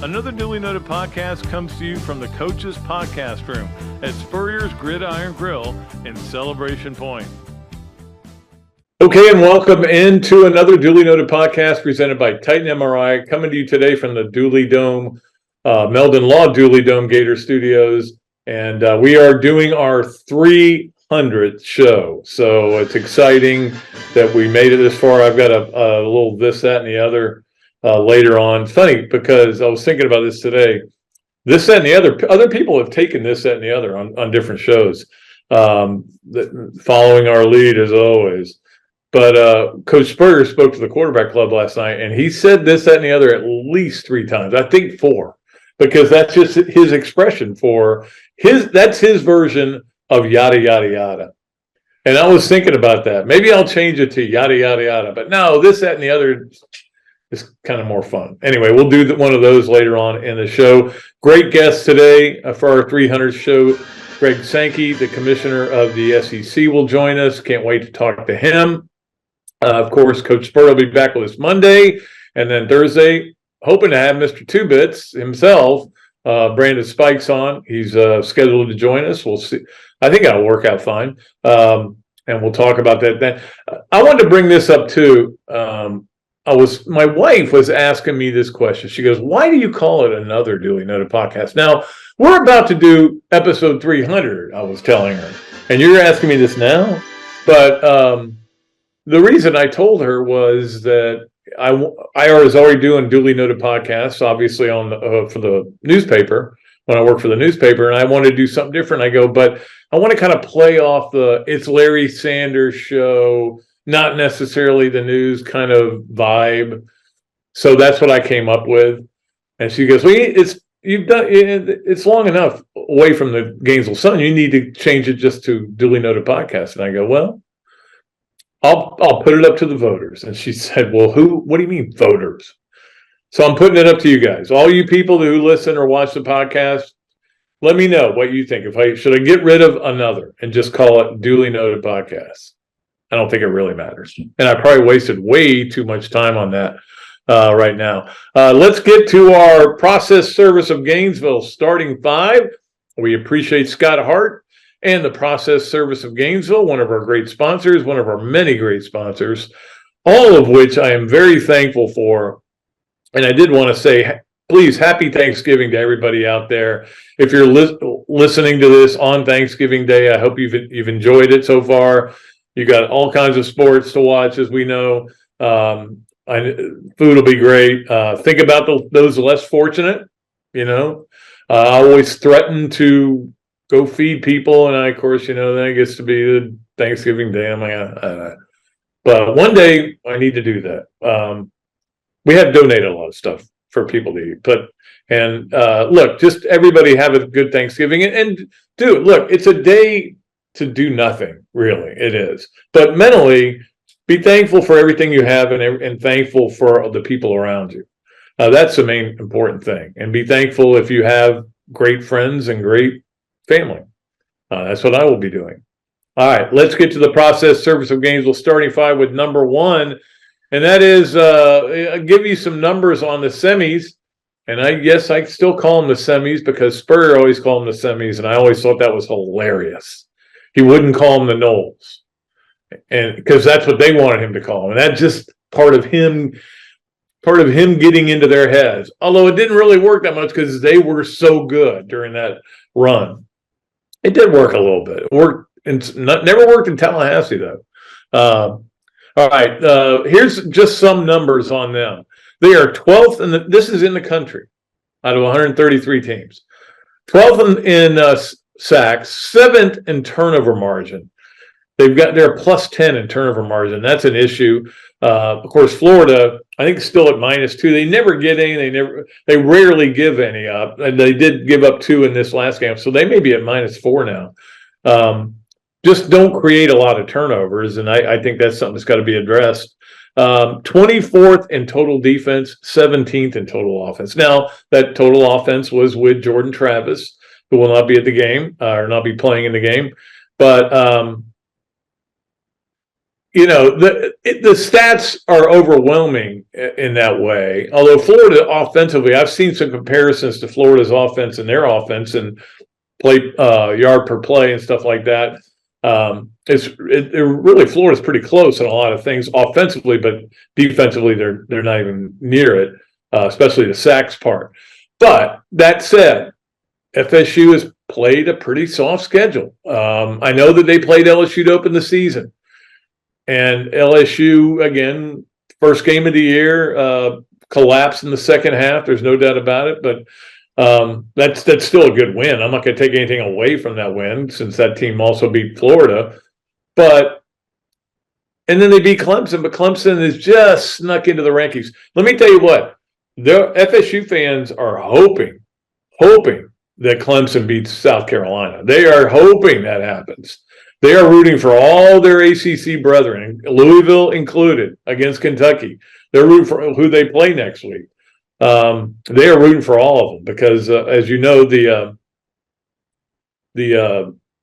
Another Dooley Noted podcast comes to you from the Coach's Podcast Room at Spurrier's Gridiron Grill in Celebration Point. Okay, and welcome into another Dooley Noted podcast presented by Titan MRI, coming to you today from the Dooley Dome, Meldon Law Dooley Dome Gator Studios, and we are doing our 300th show. So it's exciting that we made it this far. I've got a little this, that, and the other later on. Funny, because I was thinking about this today. This, that, and the other people have taken this, that, and the other on different shows, following our lead as always. But Coach Spurrier spoke to the quarterback club last night, and he said this, that, and the other at least 3 times. I think 4, because that's just his expression for that's his version of yada, yada, yada. And I was thinking about that. Maybe I'll change it to yada, yada, yada. But no, this, that, and the other is kind of more fun. Anyway, we'll do one of those later on in the show. Great guest today for our 300th show. Greg Sankey, the commissioner of the SEC, will join us. Can't wait to talk to him. Of course, Coach Spur will be back with us Monday, and then Thursday, hoping to have Mr. Two Bits himself, Brandon Spikes, on. He's scheduled to join us. We'll see. I think that'll work out fine, and we'll talk about that then. I wanted to bring this up too. My wife was asking me this question. She goes, "Why do you call it another Dooley Noted podcast?" Now, we're about to do episode 300, I was telling her, and you're asking me this now, but the reason I told her was that I was already doing Dooley Noted podcasts, obviously on for the newspaper when I worked for the newspaper, and I wanted to do something different. I go, but I want to kind of play off it's Larry Sanders show, not necessarily the news kind of vibe. So that's what I came up with. And she goes, "Well, it's long enough away from the Gainesville Sun. You need to change it just to Dooley Noted podcast." And I go, "Well, I'll put it up to the voters." And she said, "Well, what do you mean voters?" So I'm putting it up to you guys. All you people who listen or watch the podcast, let me know what you think. Should I get rid of another and just call it Dooley Noted podcast? I don't think it really matters. And I probably wasted way too much time on that right now. Let's get to our Process Service of Gainesville starting 5. We appreciate Scott Hart and the Process Service of Gainesville, one of our great sponsors, one of our many great sponsors, all of which I am very thankful for. And I did want to say, please, happy Thanksgiving to everybody out there. If you're listening to this on Thanksgiving Day, I hope you've enjoyed it so far. You got all kinds of sports to watch, as we know. Food will be great. Think about those less fortunate. I always threaten to go feed people, and of course, then it gets to be the Thanksgiving Day. I'm like, but one day I need to do that. We have donated a lot of stuff for people to eat, look, just everybody have a good Thanksgiving and do it. Look, it's a day to do nothing, really. It is, but mentally, be thankful for everything you have and thankful for the people around you. That's the main important thing, and be thankful if you have great friends and great family. That's what I will be doing. All right, let's get to the Process Service of Gainesville starting 5 with number 1, and that is I'll give you some numbers on the semis. And I still call them the semis because Spurrier always called them the semis, and I always thought that was hilarious. He wouldn't call them the Knolls, and because that's what they wanted him to call them, and that's just part of him getting into their heads. Although it didn't really work that much because they were so good during that run. It did work a little bit. It worked, never worked in Tallahassee though. All right, here's just some numbers on them. They are 12th, and this is in the country out of 133 teams. 12th in sacks, 7th in turnover margin. They're plus 10 in turnover margin. That's an issue. Of course, Florida, I think, is still at -2. They never get any. They rarely give any up, and they did give up 2 in this last game, so they may be at -4 now. Just don't create a lot of turnovers, and I think that's something that's got to be addressed. 24th in total defense, 17th in total offense. Now, that total offense was with Jordan Travis, who will not be at the game or not be playing in the game. But the stats are overwhelming in that way. Although Florida offensively, I've seen some comparisons to Florida's offense and their offense and play yard per play and stuff like that. Really Florida's pretty close in a lot of things offensively, but defensively they're not even near it, especially the sacks part. But that said, FSU has played a pretty soft schedule. I know that they played LSU to open the season. And LSU, again, first game of the year, collapsed in the second half. There's no doubt about it. But that's still a good win. I'm not going to take anything away from that win since that team also beat Florida. And then they beat Clemson, but Clemson is just snuck into the rankings. Let me tell you what, the FSU fans are hoping that Clemson beats South Carolina. They are hoping that happens. They are rooting for all their ACC brethren, Louisville included, against Kentucky. They're rooting for who they play next week. They are rooting for all of them because, as you know, the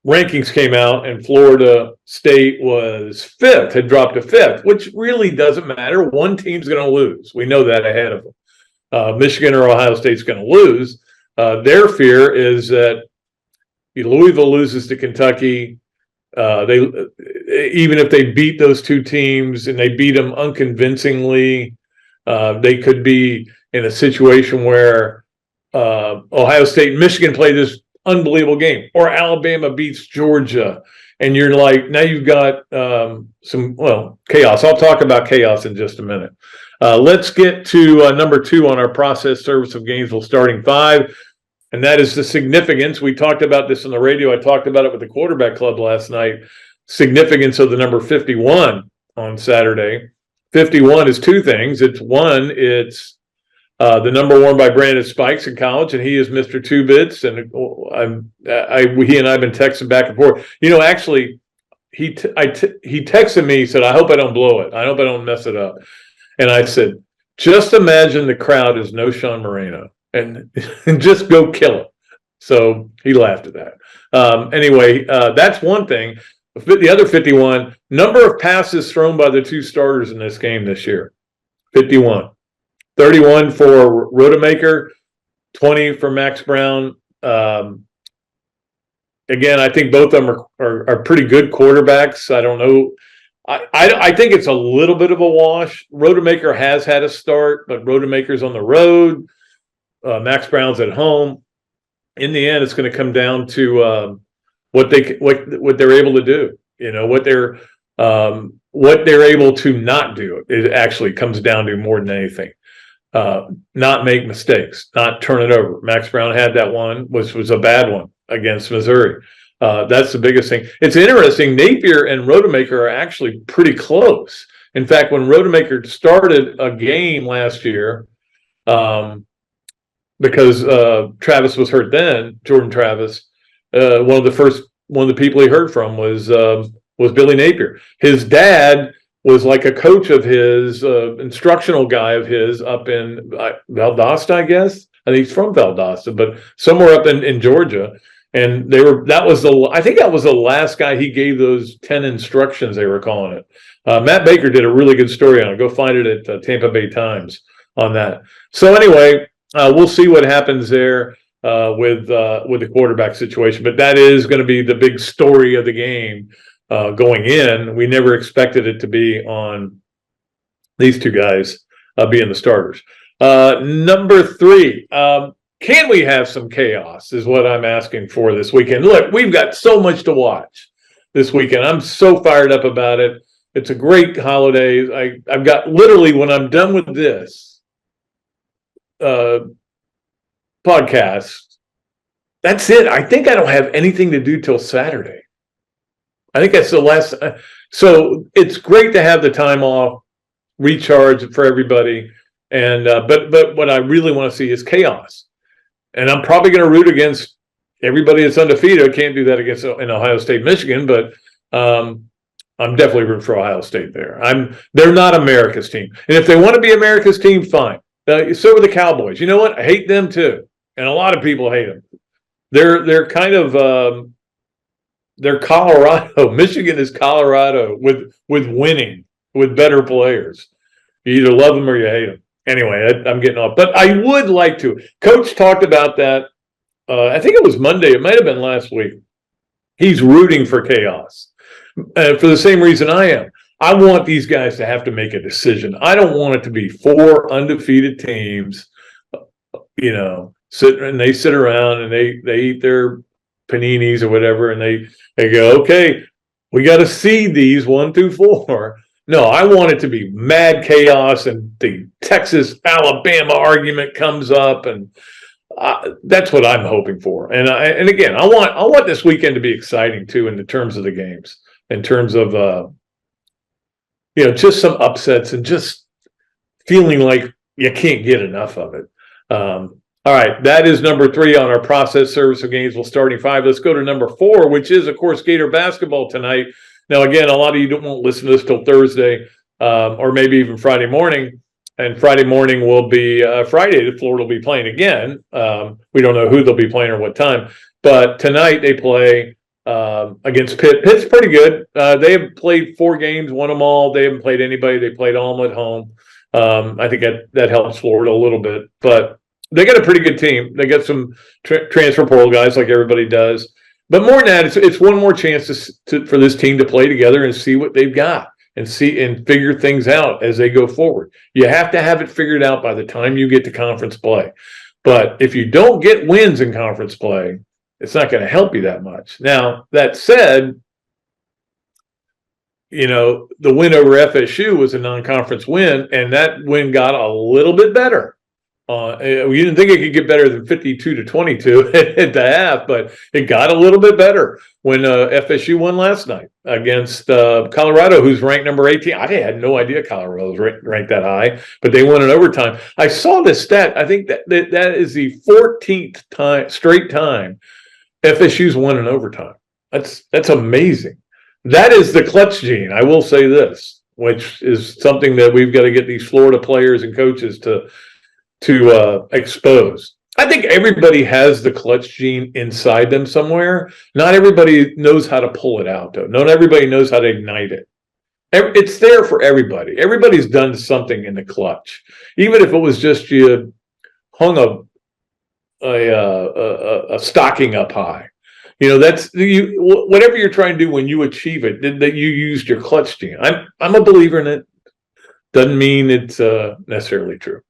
rankings came out and Florida State was fifth, had dropped to fifth, which really doesn't matter. One team's going to lose. We know that ahead of them. Michigan or Ohio State's going to lose. Their fear is that Louisville loses to Kentucky. Even if they beat those two teams and they beat them unconvincingly, they could be in a situation where Ohio State and Michigan play this unbelievable game, or Alabama beats Georgia, and you're like, now you've got chaos. I'll talk about chaos in just a minute. Let's get to number 2 on our process service of Gainesville starting 5. And that is the significance. We talked about this on the radio. I talked about it with the quarterback club last night. Significance of the number 51 on Saturday. 51 is 2 things. It's one, it's the number worn by Brandon Spikes in college, and he is Mr. Two Bits. And he and I have been texting back and forth. Actually, he texted me. He said, "I hope I don't blow it. I hope I don't mess it up." And I said, "Just imagine the crowd is no Sean Moreno." And just go kill it. So he laughed at that. Anyway, that's one thing. The other 51, number of passes thrown by the 2 starters in this game this year. 51. 31 for Rodemaker, 20 for Max Brown. Again, I think both of them are pretty good quarterbacks. I don't know. I think it's a little bit of a wash. Rodemaker has had a start, but Rodemaker's on the road. Max Brown's at home. In the end, it's going to come down to what they're able to do. What they're able to not do. It actually comes down to more than anything. Not make mistakes, not turn it over. Max Brown had that one, which was a bad one against Missouri. That's the biggest thing. It's interesting. Napier and Rodemaker are actually pretty close. In fact, when Rodemaker started a game last year, because Travis was hurt then, Jordan Travis, one of the people he heard from was Billy Napier. His dad was like a coach of his, instructional guy of his up in Valdosta, I guess. I think he's from Valdosta, but somewhere up in Georgia. And I think that was the last guy he gave those 10 instructions, they were calling it. Matt Baker did a really good story on it. Go find it at Tampa Bay Times on that. So anyway, we'll see what happens there with the quarterback situation, but that is going to be the big story of the game going in. We never expected it to be on these 2 guys being the starters. Number 3, can we have some chaos is what I'm asking for this weekend. Look, we've got so much to watch this weekend. I'm so fired up about it. It's a great holiday. I've got literally, when I'm done with this podcast, that's it. I think I don't have anything to do till Saturday. I think that's the last. So it's great to have the time off, recharge for everybody. And but what I really want to see is chaos. And I'm probably going to root against everybody that's undefeated. I can't do that against in Ohio State, Michigan, but I'm definitely rooting for Ohio State there. They're not America's team. And if they want to be America's team, fine. So are the Cowboys. You know what? I hate them too. And a lot of people hate them. They're kind of They're Colorado. Michigan is Colorado with winning, with better players. You either love them or you hate them. Anyway, I'm getting off. But I would like to. Coach talked about that. I think it was Monday. It might have been last week. He's rooting for chaos for the same reason I am. I want these guys to have to make a decision. I don't want it to be 4 undefeated teams, you know, sit around and they eat their paninis or whatever, and they go, okay, we got to seed these 1 through 4. No, I want it to be mad chaos, and the Texas-Alabama argument comes up, and that's what I'm hoping for. And again, I want this weekend to be exciting too, in the terms of the games, in terms of you know, just some upsets and just feeling like you can't get enough of it. All right, that is number 3 on our process service of Gainesville starting 5. Let's go to number 4, which is, of course, Gator basketball tonight. Now, again, a lot of you won't listen to this till Thursday or maybe even Friday morning. And Friday morning will be Friday. Florida will be playing again. We don't know who they'll be playing or what time. But tonight they play against Pitt. Pitt's pretty good. They have played 4 games, won them all. They haven't played anybody. They played all them at home. I think that helps Florida a little bit. But they got a pretty good team. They got some transfer portal guys like everybody does. But more than that, it's one more chance for this team to play together and see what they've got and figure things out as they go forward. You have to have it figured out by the time you get to conference play. But if you don't get wins in conference play, it's not going to help you that much. Now, that said, you know, the win over FSU was a non-conference win, and that win got a little bit better. We didn't think it could get better than 52-22 at the half, but it got a little bit better when FSU won last night against Colorado, who's ranked number 18. I had no idea Colorado was ranked that high, but they won in overtime. I saw this stat. I think that is the 14th straight time FSU's won in overtime. That's amazing. That is the clutch gene. I will say this, which is something that we've got to get these Florida players and coaches to expose. I think everybody has the clutch gene inside them somewhere. Not everybody knows how to pull it out, though. Not everybody knows how to ignite it. It's there for everybody. Everybody's done something in the clutch, even if it was just you hung a stocking up high. You know, that's whatever you're trying to do when you achieve it. That you used your clutch gene. I'm a believer in it. Doesn't mean it's necessarily true.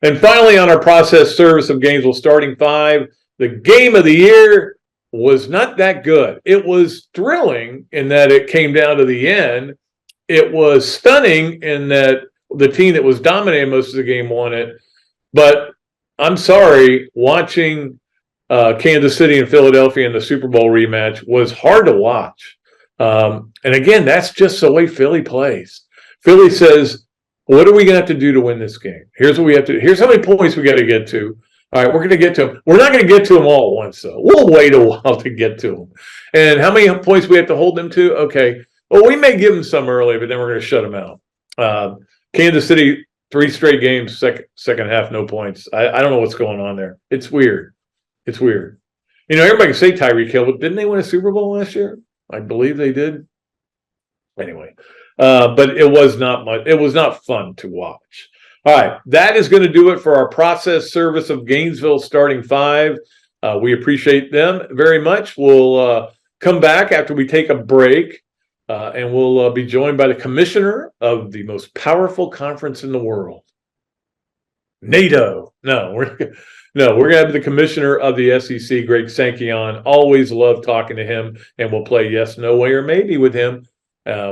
And finally, on our process service of Gainesville starting 5, the game of the year was not that good. It was thrilling in that it came down to the end. It was stunning in that the team that was dominating most of the game won it. But I'm sorry, watching Kansas City and Philadelphia in the Super Bowl rematch was hard to watch. And again, that's just the way Philly plays. Philly says, what are we going to have to do to win this game? Here's what we have to do. Here's how many points we got to get to. All right, we're going to get to them. We're not going to get to them all at once, though. We'll wait a while to get to them. And how many points we have to hold them to? Okay. Well, we may give them some early, but then we're going to shut them out. Kansas City, 3 straight games, second half, no points. I don't know what's going on there. It's weird. It's weird. You know, everybody can say Tyreek Hill, but didn't they win a Super Bowl last year? I believe they did. Anyway. But it was not much. It was not fun to watch. All right, that is going to do it for our process service of Gainesville starting 5. We appreciate them very much. We'll come back after we take a break, and we'll be joined by the commissioner of the most powerful conference in the world, NATO. No, we're going to have the commissioner of the SEC, Greg Sankey, on. Always love talking to him, and we'll play yes, no way, or maybe with him.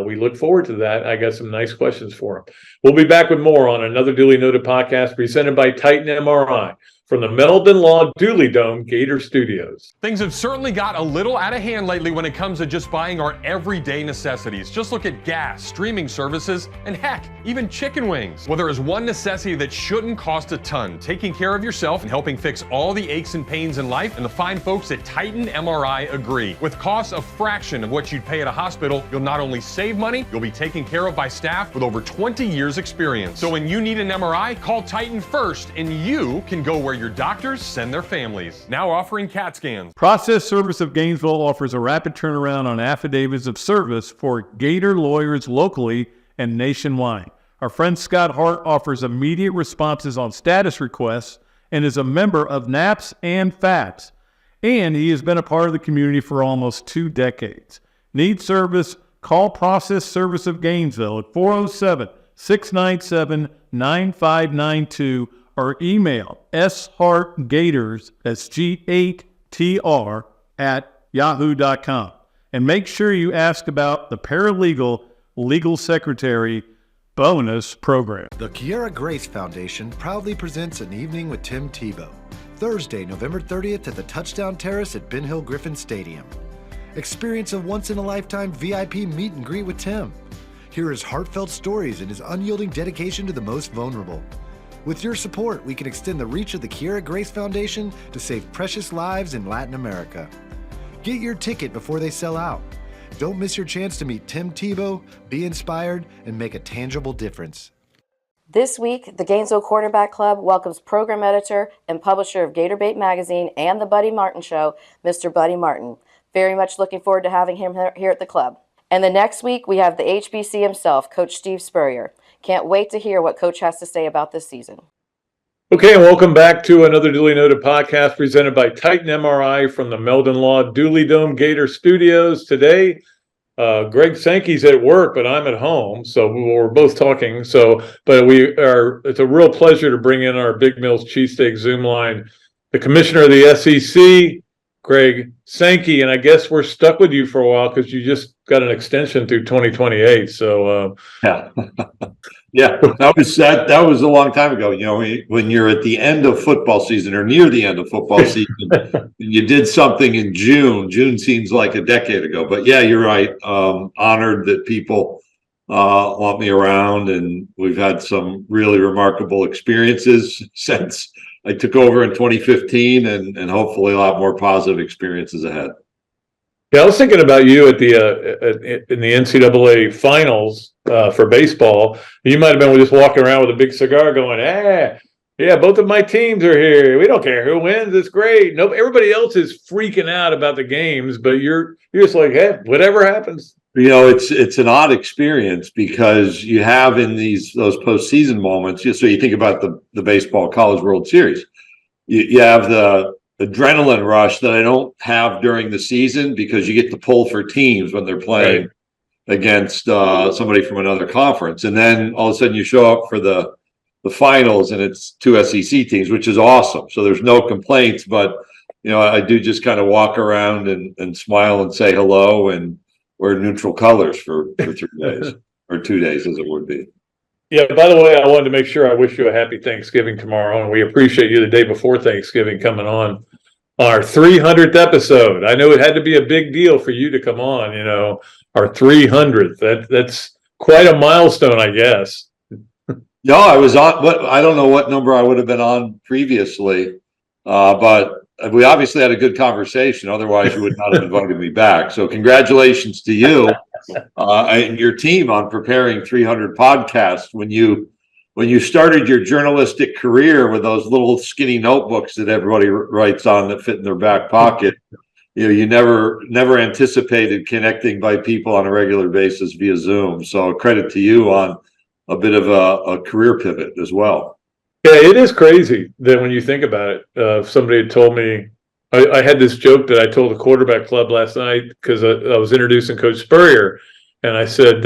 We look forward to that. I got some nice questions for him. We'll be back with more on another Dooley Noted podcast presented by Titan MRI from the Meldon Law Dooley Dome Gator Studios. Things have certainly got a little out of hand lately when it comes to just buying our everyday necessities. Just look at gas, streaming services, and heck, even chicken wings. Well, there is one necessity that shouldn't cost a ton: taking care of yourself and helping fix all the aches and pains in life. And the fine folks at Titan MRI agree. With costs a fraction of what you'd pay at a hospital, you'll not only save money, you'll be taken care of by staff with over 20 years experience. So when you need an MRI, call Titan first and you can go where your your doctors send their families. Now offering CAT scans. Process Service of Gainesville offers a rapid turnaround on affidavits of service for Gator lawyers locally and nationwide. Our friend Scott Hart offers immediate responses on status requests and is a member of NAPS and FAPS. And he has been a part of the community for almost 2 decades. Need service? Call Process Service of Gainesville at 407-697-9592 or email shartgators, that's G8TR, at yahoo.com. And make sure you ask about the Paralegal Legal Secretary Bonus Program. The Kiara Grace Foundation proudly presents An Evening with Tim Tebow, Thursday, November 30th at the Touchdown Terrace at Ben Hill Griffin Stadium. Experience a once-in-a-lifetime VIP meet and greet with Tim. Hear his heartfelt stories and his unyielding dedication to the most vulnerable. With your support, we can extend the reach of the Kiara Grace Foundation to save precious lives in Latin America. Get your ticket before they sell out. Don't miss your chance to meet Tim Tebow, be inspired, and make a tangible difference. This week, the Gainesville Quarterback Club welcomes program editor and publisher of Gator Bait Magazine and The Buddy Martin Show, Mr. Buddy Martin. Very much looking forward to having him here at the club. And the next week, we have the HBC himself, Coach Steve Spurrier. Can't wait to hear what Coach has to say about this season. Okay, and welcome back to another Dooley Noted podcast presented by Titan MRI from the Meldon Law Dooley Dome Gator Studios. Today, Greg Sankey's at work, but I'm at home, so we're both talking. It's a real pleasure to bring in our Big Mills Cheesesteaks Zoom line, the Commissioner of the SEC, Greg Sankey, and I guess we're stuck with you for a while because you just got an extension through 2028. So yeah, yeah, that was a long time ago. You know, when you're at the end of football season or near the end of football season, you did something in June. June seems like a decade ago, but yeah, you're right. Honored that people want me around, and we've had some really remarkable experiences since I took over in 2015, and hopefully a lot more positive experiences ahead. yeah, I was thinking about you at the in the NCAA finals for baseball. You might have been just walking around with a big cigar, going, yeah, both of my teams are here. We don't care who wins. It's great. Nope, everybody else is freaking out about the games, but you're just like, hey, whatever happens. You know, it's an odd experience because you have in those postseason moments. So you think about the baseball College World Series, you have the adrenaline rush that I don't have during the season because you get to pull for teams when they're playing against somebody from another conference, and then all of a sudden you show up for the finals and it's 2 SEC teams, which is awesome. So there's no complaints, but you know, I do just kind of walk around and smile and say hello and wear neutral colors for 3 days or 2 days as it would be. Yeah, by the way, I wanted to make sure I wish you a happy Thanksgiving tomorrow, and we appreciate you the day before Thanksgiving coming on our 300th episode. I know it had to be a big deal for you to come on, you know, our 300th. That's quite a milestone, I guess. No, I was on, but I don't know what number I would have been on previously, but we obviously had a good conversation. Otherwise, you would not have invited me back. So congratulations to you and your team on preparing 300 podcasts. When you started your journalistic career with those little skinny notebooks that everybody writes on that fit in their back pocket, you know, you never anticipated connecting by people on a regular basis via Zoom. So credit to you on a bit of a career pivot as well. Yeah, it is crazy that when you think about it, if somebody had told me, I had this joke that I told the quarterback club last night because I was introducing Coach Spurrier, and I said,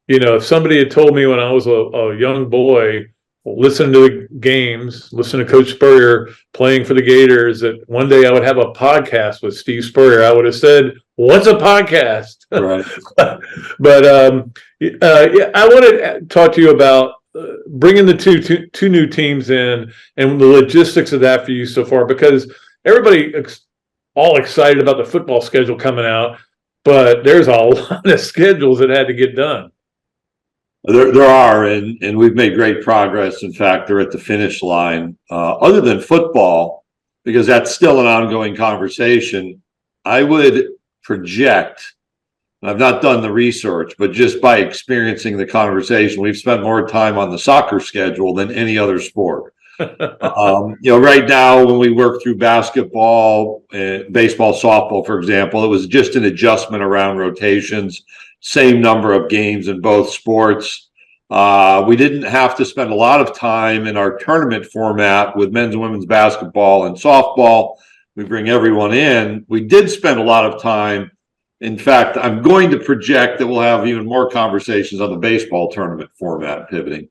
you know, if somebody had told me when I was a young boy, listen to the games, listen to Coach Spurrier playing for the Gators, that one day I would have a podcast with Steve Spurrier, I would have said, what's a podcast? Right. But yeah, I want to talk to you about bringing the two new teams in and the logistics of that for you so far, because everybody all excited about the football schedule coming out, but there's a lot of schedules that had to get done. There are, and we've made great progress. In fact, they're at the finish line. Other than football, because that's still an ongoing conversation, I would project, and I've not done the research, but just by experiencing the conversation, we've spent more time on the soccer schedule than any other sport. Right now, when we work through basketball, baseball, softball, for example, it was just an adjustment around rotations, same number of games in both sports. We didn't have to spend a lot of time in our tournament format with men's and women's basketball and softball. We bring everyone in. We did spend a lot of time. In fact, I'm going to project that we'll have even more conversations on the baseball tournament format pivoting.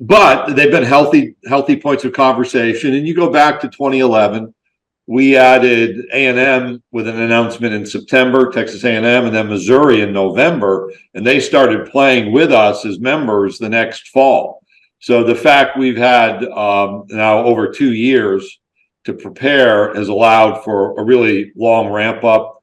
But they've been healthy points of conversation. And you go back to 2011, we added A&M with an announcement in September, Texas A&M, and then Missouri in November, and they started playing with us as members the next fall. So the fact we've had now over 2 years to prepare has allowed for a really long ramp up.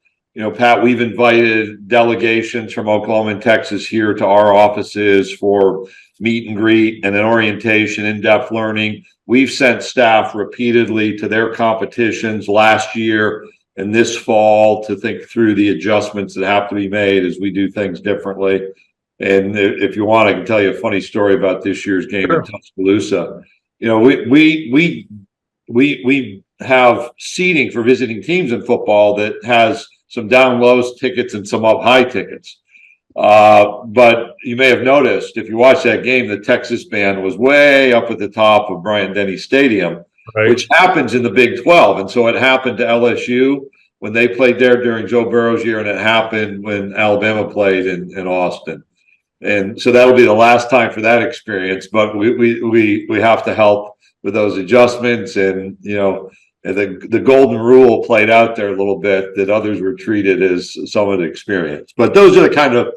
Pat, we've invited delegations from Oklahoma and Texas here to our offices for meet and greet and an orientation, in-depth learning. We've sent staff repeatedly to their competitions last year and this fall to think through the adjustments that have to be made as we do things differently. And if you want, I can tell you a funny story about this year's game in Tuscaloosa. We have seating for visiting teams in football that has some down low tickets and some up high tickets. But you may have noticed if you watch that game, the Texas band was way up at the top of Bryant-Denny Stadium, which happens in the Big 12. And so it happened to LSU when they played there during Joe Burrow's year, and it happened when Alabama played in Austin. And so that'll be the last time for that experience. But we have to help with those adjustments, and the golden rule played out there a little bit that others were treated as somewhat experienced. But those are the kind of,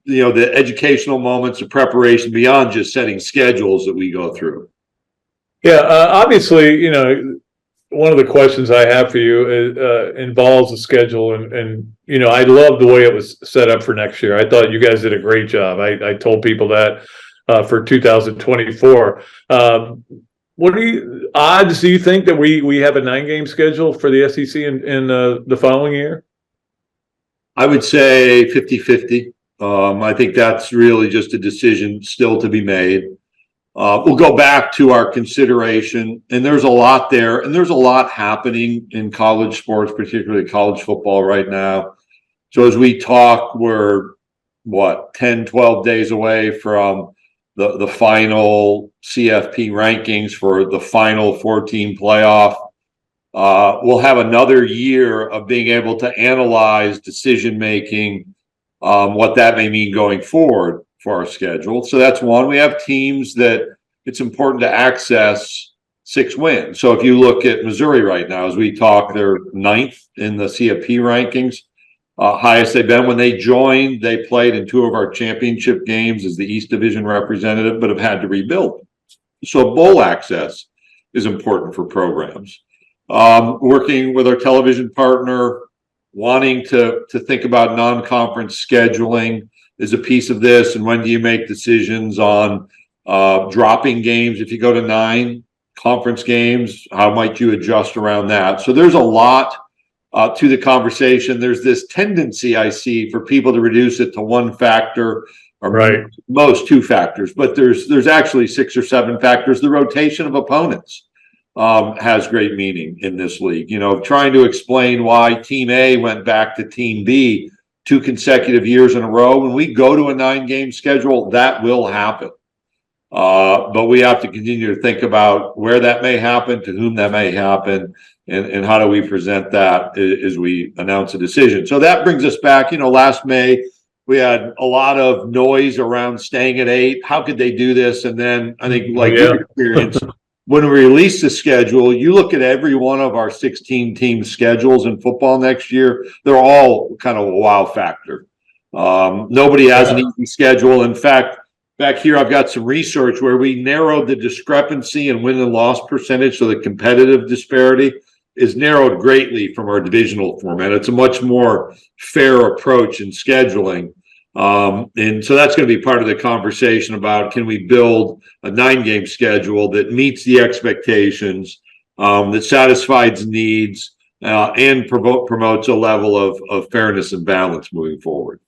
the educational moments of preparation beyond just setting schedules that we go through. Yeah, obviously, one of the questions I have for you involves the schedule, and I love the way it was set up for next year. I thought you guys did a great job. I told people that for 2024. What odds do you think that we have a 9-game schedule for the SEC in the following year? I would say 50-50. I think that's really just a decision still to be made. We'll go back to our consideration, and there's a lot there, and there's a lot happening in college sports, particularly college football right now. So as we talk, we're 10, 12 days away from the final CFP rankings for the final 14 playoff. We'll have another year of being able to analyze decision-making, what that may mean going forward for our schedule. So that's one. We have teams that it's important to access 6 wins. So if you look at Missouri right now, as we talk, they're 9th in the CFP rankings. Highest they've been. When they joined, they played in 2 of our championship games as the East Division representative, but have had to rebuild. So bowl access is important for programs. Working with our television partner, wanting to think about non-conference scheduling is a piece of this. And when do you make decisions on dropping games? If you go to 9 conference games, how might you adjust around that? So there's a lot to the conversation. There's this tendency I see for people to reduce it to one factor, or most 2 factors, but there's actually 6 or 7 factors. The rotation of opponents has great meaning in this league. Trying to explain why Team A went back to Team B 2 consecutive years in a row. When we go to a 9-game schedule, that will happen. But we have to continue to think about where that may happen, to whom that may happen, and how do we present that as we announce a decision. So that brings us back, last May, we had a lot of noise around staying at 8. How could they do this? And then I think, like your experience, when we release the schedule, you look at every one of our 16 team schedules in football next year, they're all kind of a wow factor. Nobody has an easy schedule. In fact, back here, I've got some research where we narrowed the discrepancy in win and loss percentage. So the competitive disparity is narrowed greatly from our divisional format. It's a much more fair approach in scheduling. And so that's going to be part of the conversation about, can we build a 9-game schedule that meets the expectations, that satisfies needs, and promotes a level of fairness and balance moving forward.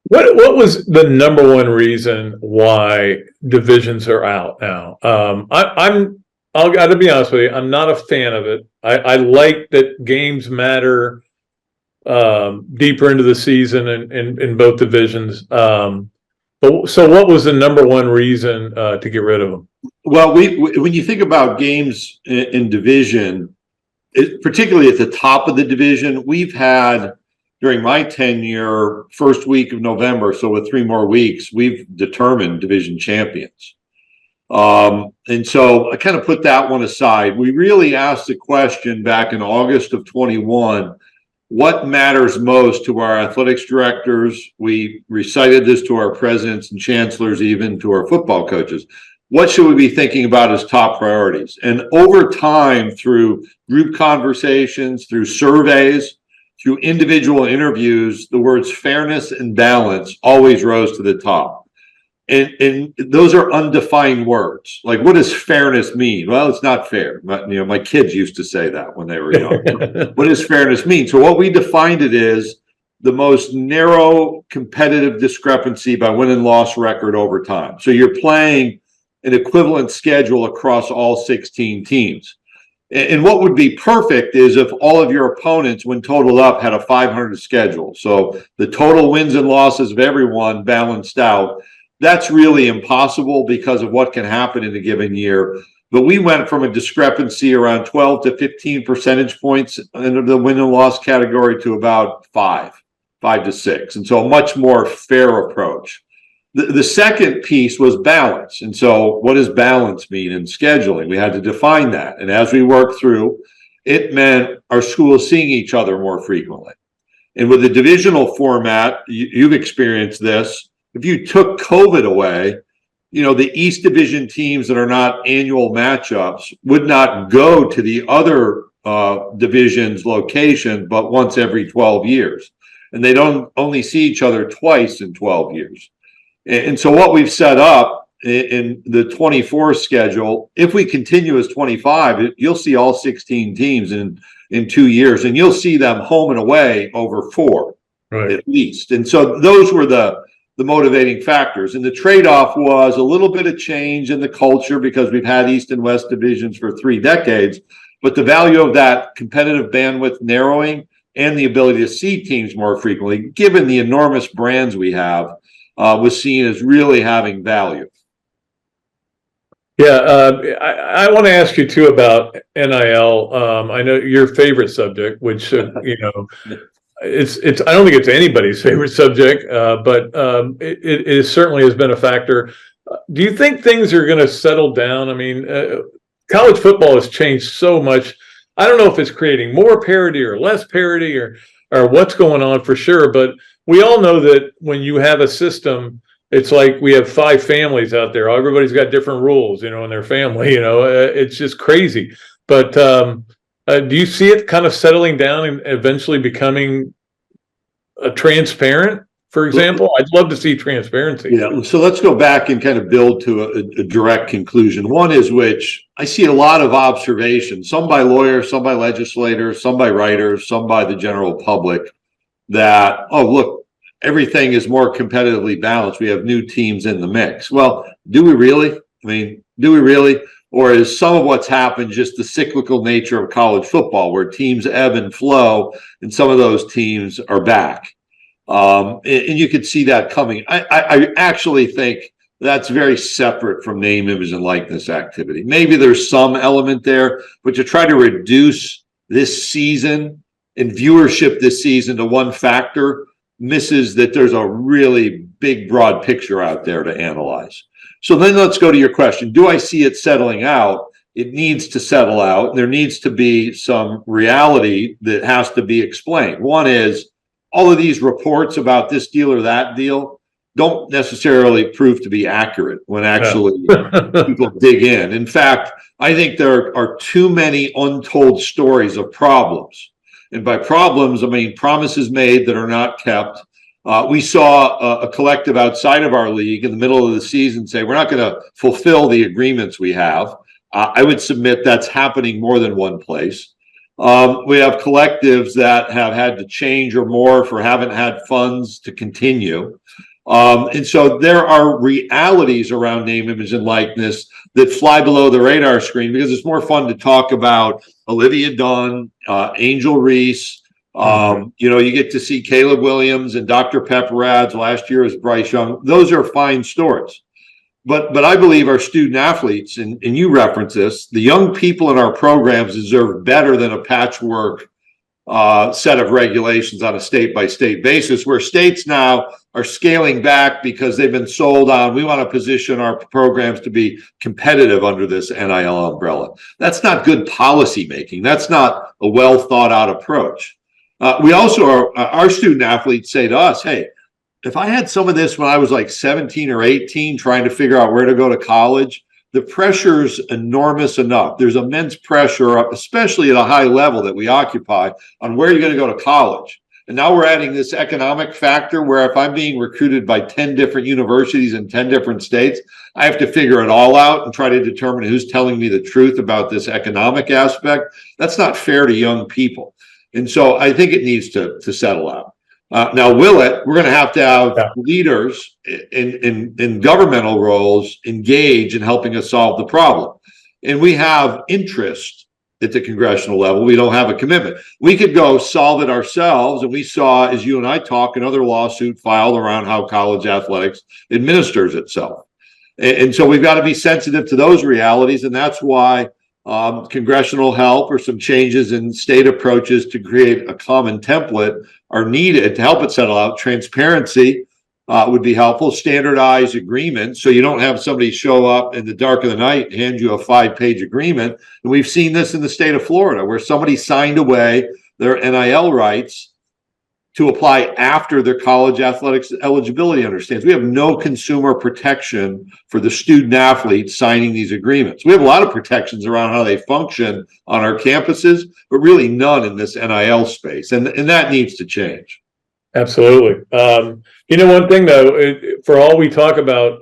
What was the number one reason why divisions are out now? I'll got to be honest with you, I'm not a fan of it. I like that games matter deeper into the season in both divisions. But so what was the number one reason to get rid of them? Well, when you think about games in division, particularly at the top of the division, we've had during my tenure, first week of November, so with 3 more weeks, we've determined division champions. And so I kind of put that one aside. We really asked the question back in August of 21, what matters most to our athletics directors? We recited this to our presidents and chancellors, even to our football coaches. What should we be thinking about as top priorities? And over time, through group conversations, through surveys, through individual interviews, the words fairness and balance always rose to the top. And those are undefined words. Like, what does fairness mean? Well, it's not fair. My kids used to say that when they were young. What does fairness mean? So what we defined it is the most narrow competitive discrepancy by win and loss record over time. So you're playing an equivalent schedule across all 16 teams. And what would be perfect is if all of your opponents, when totaled up, had a 500 schedule. So the total wins and losses of everyone balanced out. That's really impossible because of what can happen in a given year. But we went from a discrepancy around 12 to 15 percentage points in the win and loss category to about 5 to 6. And so a much more fair approach. The second piece was balance. And so what does balance mean in scheduling? We had to define that. And as we worked through, it meant our schools seeing each other more frequently. And with the divisional format, you've experienced this. If you took COVID away, the East Division teams that are not annual matchups would not go to the other division's location, but once every 12 years. And they don't only see each other twice in 12 years. And so what we've set up in the 24 schedule, if we continue as 25, you'll see all 16 teams in 2 years, and you'll see them home and away over 4, right, at least. And so those were the motivating factors. And the trade-off was a little bit of change in the culture because we've had East and West divisions for 3 decades, but the value of that competitive bandwidth narrowing and the ability to see teams more frequently, given the enormous brands we have, was seen as really having value. Yeah, I want to ask you too about NIL. I know your favorite subject, which it's I don't think it's anybody's favorite subject, but it certainly has been a factor. Do you think things are going to settle down? I mean, college football has changed so much. I don't know if it's creating more parity or less parity or what's going on for sure, but we all know that when you have a system, it's like we have 5 families out there. Everybody's got different rules, in their family. It's just crazy. But do you see it kind of settling down and eventually becoming transparent? For example, I'd love to see transparency. Yeah. So let's go back and kind of build to a direct conclusion. One is which I see a lot of observations, some by lawyers, some by legislators, some by writers, some by the general public, that, oh, look, everything is more competitively balanced. We have new teams in the mix. Well, do we really? I mean, do we really? Or is some of what's happened just the cyclical nature of college football, where teams ebb and flow, and some of those teams are back? And you could see that coming. I actually think that's very separate from name, image, and likeness activity. Maybe there's some element there, but to try to reduce this season and viewership this season to one factor misses that there's a really big, broad picture out there to analyze. So then let's go to your question. Do I see it settling out? It needs to settle out. There needs to be some reality that has to be explained. One is all of these reports about this deal or that deal don't necessarily prove to be accurate when actually people dig in. In fact, I think there are too many untold stories of problems. And by problems, I mean promises made that are not kept. We saw a collective outside of our league in the middle of the season say, we're not going to fulfill the agreements we have. I would submit that's happening more than one place. We have collectives that have had to change or morph or haven't had funds to continue. And so there are realities around name, image, and likeness that fly below the radar screen because it's more fun to talk about Olivia Dunn, Angel Reese. You get to see Caleb Williams and Dr. Pepperadz. Last year was Bryce Young. Those are fine stories. But I believe our student athletes, and you reference this, the young people in our programs deserve better than a patchwork set of regulations on a state-by-state basis, where states now are scaling back because they've been sold on, we want to position our programs to be competitive under this NIL umbrella. That's not good policy making. That's not a well thought out approach. We also our student athletes say to us, hey, if I had some of this when I was like 17 or 18 trying to figure out where to go to college, the pressure's enormous enough. There's immense pressure, especially at a high level that we occupy, on where you're going to go to college. And now we're adding this economic factor where if I'm being recruited by 10 different universities in 10 different states, I have to figure it all out and try to determine who's telling me the truth about this economic aspect. That's not fair to young people. And so I think it needs to settle out. Now, will it? We're going to have leaders in governmental roles engage in helping us solve the problem. And we have interest at the congressional level. We don't have a commitment. We could go solve it ourselves. And we saw, as you and I talk, another lawsuit filed around how college athletics administers itself. And so we've got to be sensitive to those realities. And that's why congressional help or some changes in state approaches to create a common template are needed to help it settle out. Transparency would be helpful. Standardized agreements, so you don't have somebody show up in the dark of the night and hand you a 5-page agreement. And we've seen this in the state of Florida, where somebody signed away their NIL rights to apply after their college athletics eligibility understands. We have no consumer protection for the student athletes signing these agreements. We have a lot of protections around how they function on our campuses, but really none in this NIL space. And that needs to change. Absolutely. One thing though, for all we talk about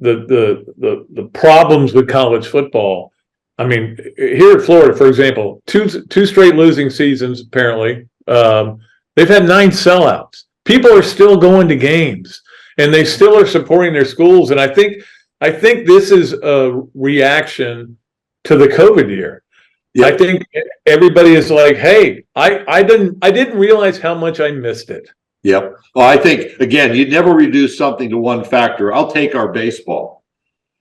the problems with college football, I mean, here at Florida, for example, two straight losing seasons, apparently. They've had 9 sellouts. People are still going to games, and they still are supporting their schools. And I think this is a reaction to the COVID year. Yeah. I think everybody is like, "Hey, I didn't realize how much I missed it." Yep. Well, I think again, you'd never reduce something to one factor. I'll take our baseball.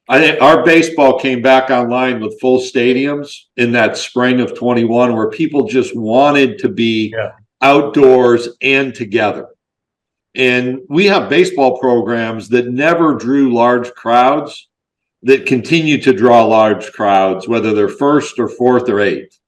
I think our baseball came back online with full stadiums in that spring of 21, where people just wanted to be outdoors and together. And we have baseball programs that never drew large crowds that continue to draw large crowds, whether they're first or fourth or eighth.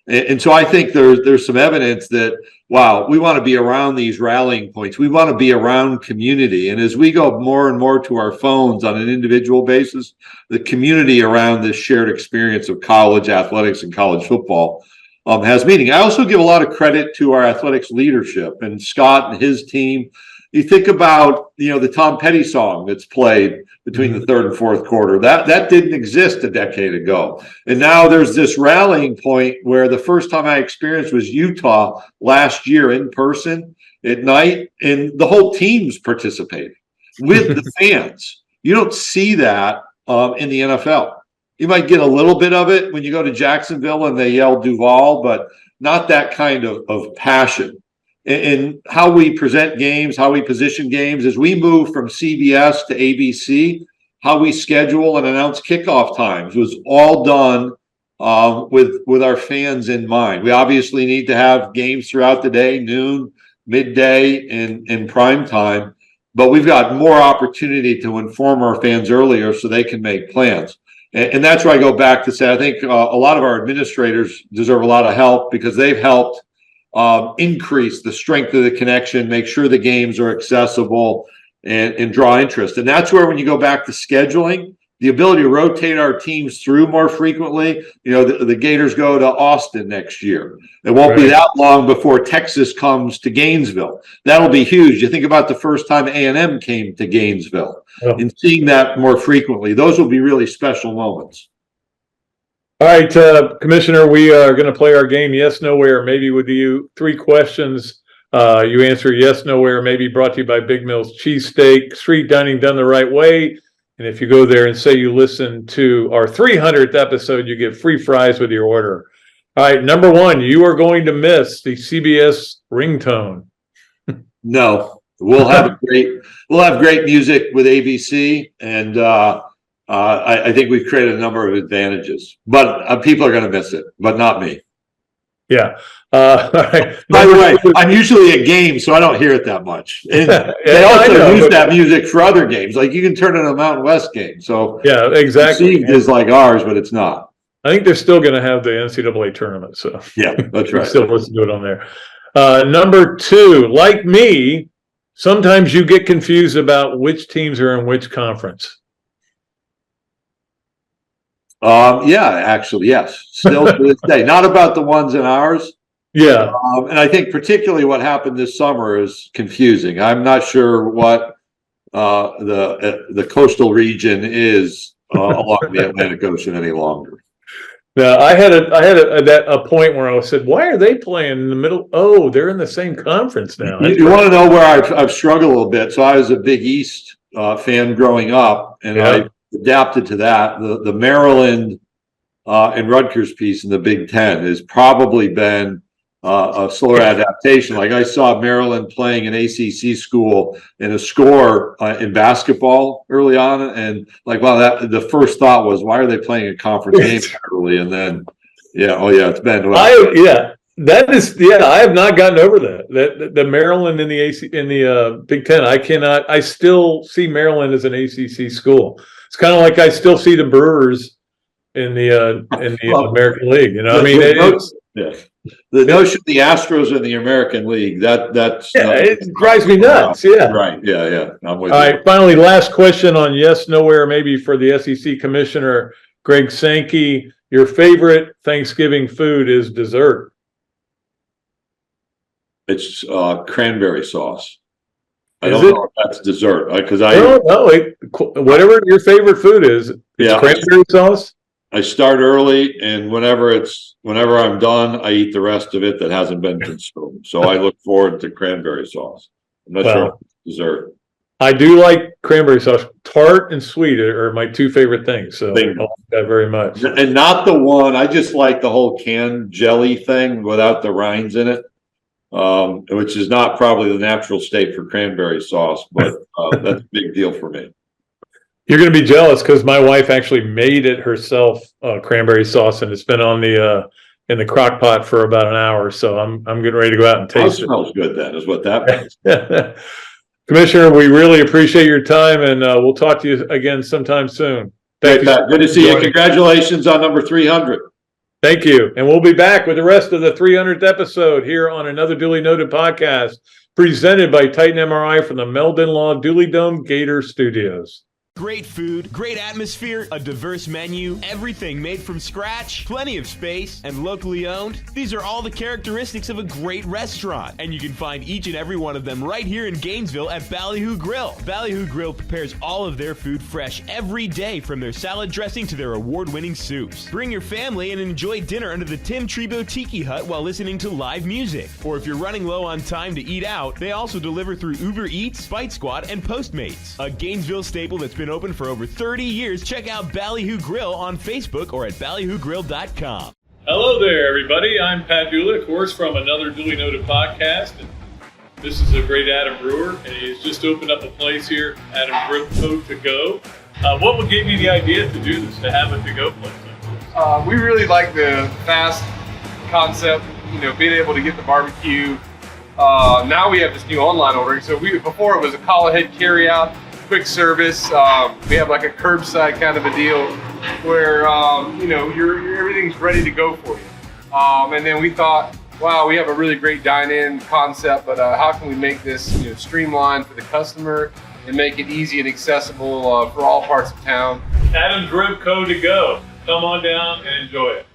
And so I think there's some evidence that, wow, we want to be around these rallying points. We want to be around community. And as we go more and more to our phones on an individual basis, the community around this shared experience of college athletics and college football has meaning. I also give a lot of credit to our athletics leadership and Scott and his team. You think about, the Tom Petty song that's played between the third and fourth quarter. That didn't exist a decade ago. And now there's this rallying point where the first time I experienced was Utah last year in person at night, and the whole team's participating with the fans. You don't see that in the NFL. You might get a little bit of it when you go to Jacksonville and they yell Duval, but not that kind of passion. And how we present games, how we position games, as we move from CBS to ABC, how we schedule and announce kickoff times was all done with our fans in mind. We obviously need to have games throughout the day, noon, midday, and prime time, but we've got more opportunity to inform our fans earlier so they can make plans. And that's where I go back to say, I think a lot of our administrators deserve a lot of help because they've helped increase the strength of the connection, make sure the games are accessible and draw interest. And that's where, when you go back to scheduling, the ability to rotate our teams through more frequently, the Gators go to Austin next year. It won't be that long before Texas comes to Gainesville. That'll be huge. You think about the first time A&M came to Gainesville and seeing that more frequently. Those will be really special moments. All right, Commissioner, we are going to play our game, yes, no, where, maybe with you. 3 questions. You answer yes, no, where, maybe, brought to you by Big Mill's Cheesesteak, street dining done the right way. And if you go there and say you listen to our 300th episode, you get free fries with your order. All right, number 1, you are going to miss the CBS ringtone. No, we'll have great music with ABC, and I think we've created a number of advantages. But people are going to miss it, but not me. Yeah. All right. By the way, I'm usually at games, so I don't hear it that much. And they also use that music for other games. Like you can turn it on a Mountain West game. So yeah, exactly. It is like ours, but it's not. I think they're still going to have the NCAA tournament. So yeah, that's right. Still listen to it on there. Number 2, like me, sometimes you get confused about which teams are in which conference. Yeah, actually, yes. Still to this day, not about the ones in ours. Yeah. And I think particularly what happened this summer is confusing. I'm not sure what the coastal region is along the Atlantic Ocean any longer. Now, I had a point where I said, why are they playing in the middle? Oh, they're in the same conference now. You want to know where I've struggled a little bit? So I was a Big East fan growing up, and I adapted to that. The Maryland and Rutgers piece in the Big Ten has probably been a slower adaptation. Like I saw Maryland playing an ACC school in a score in basketball early on, and like, wow, the first thought was, why are they playing a conference game early? And then, it's been. I have not gotten over that. The Maryland in the Big Ten, I still see Maryland as an ACC school. It's kind of like I still see the Brewers in the American League. The notion the Astros in the American League, it drives me nuts. Yeah. Right. Yeah. I'm with you. All right. Finally, last question on yes, nowhere, maybe for the SEC Commissioner Greg Sankey. Your favorite Thanksgiving food is dessert. It's cranberry sauce. I don't know if that's dessert because whatever your favorite food is, it's cranberry sauce. I start early, and whenever I'm done, I eat the rest of it that hasn't been consumed. So I look forward to cranberry sauce. I'm not sure if it's dessert. I do like cranberry sauce. Tart and sweet are my 2 favorite things. So I like that very much. And not the one. I just like the whole canned jelly thing without the rinds in it. Which is not probably the natural state for cranberry sauce, but that's a big deal for me. You're going to be jealous because my wife actually made it herself, cranberry sauce, and it's been on in the crock pot for about an hour. So I'm getting ready to go out and taste it. Smells good then, is what that means. Commissioner, we really appreciate your time, and we'll talk to you again sometime soon. Thank you. Good to see you. Congratulations on number 300. Thank you. And we'll be back with the rest of the 300th episode here on another Dooley Noted podcast presented by Titan MRI from the Meldon Law Dooley Dome Gator Studios. Great food, great atmosphere, a diverse menu, everything made from scratch, plenty of space, and locally owned. These are all the characteristics of a great restaurant, and you can find each and every one of them right here in Gainesville at Ballyhoo Grill. Ballyhoo Grill prepares all of their food fresh every day, from their salad dressing to their award-winning soups. Bring your family and enjoy dinner under the Tim Tebow Tiki Hut while listening to live music. Or if you're running low on time to eat out, they also deliver through Uber Eats, Bite Squad, and Postmates. A Gainesville staple that's been open for over 30 years. Check out Ballyhoo Grill on Facebook or at ballyhoogrill.com. Hello there, everybody. I'm Pat Dooley, of course, from another Dooley Noted podcast. And this is a great Adam Brewer, and he's just opened up a place here, Adam Brew To Go. What gave you the idea to do this, to have a to-go place? We really like the fast concept, being able to get the barbecue. Now we have this new online ordering. So before it was a call ahead carry out, quick service. We have like a curbside kind of a deal where everything's ready to go for you. And then we thought, wow, we have a really great dine-in concept, but how can we make this streamlined for the customer and make it easy and accessible for all parts of town? Adam's Rib Co. To Go. Come on down and enjoy it.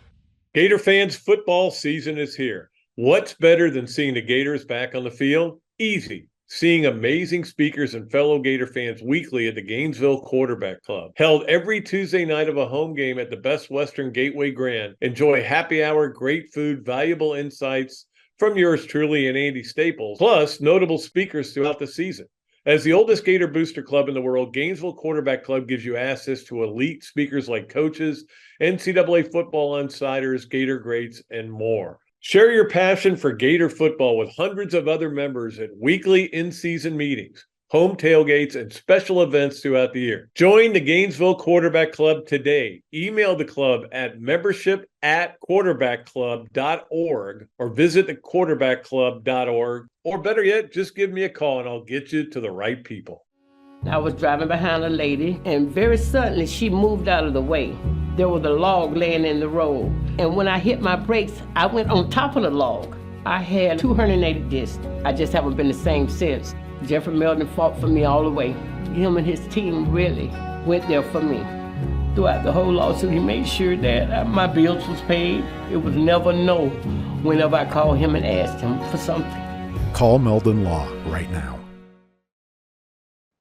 Gator fans, football season is here. What's better than seeing the Gators back on the field? Easy. seeing amazing speakers and fellow Gator fans weekly at the Gainesville Quarterback Club. Held every Tuesday night of a home game at the Best Western Gateway Grand. Enjoy happy hour, great food, valuable insights from yours truly and Andy Staples, plus notable speakers throughout the season. As the oldest Gator booster club in the world, Gainesville Quarterback Club gives you access to elite speakers like coaches, NCAA football insiders, Gator greats, and more. Share your passion for Gator football with hundreds of other members at weekly in-season meetings, home tailgates, and special events throughout the year. Join the Gainesville Quarterback Club today. Email the club at membership@quarterbackclub.org or visit thequarterbackclub.org. Or better yet, just give me a call and I'll get you to the right people. I was driving behind a lady, and very suddenly she moved out of the way. There was a log laying in the road, and when I hit my brakes, I went on top of the log. I had 280 discs. I just haven't been the same since. Jeffrey Meldon fought for me all the way. Him and his team really went there for me. Throughout the whole lawsuit, he made sure that my bills was paid. It was never no whenever I called him and asked him for something. Call Meldon Law right now.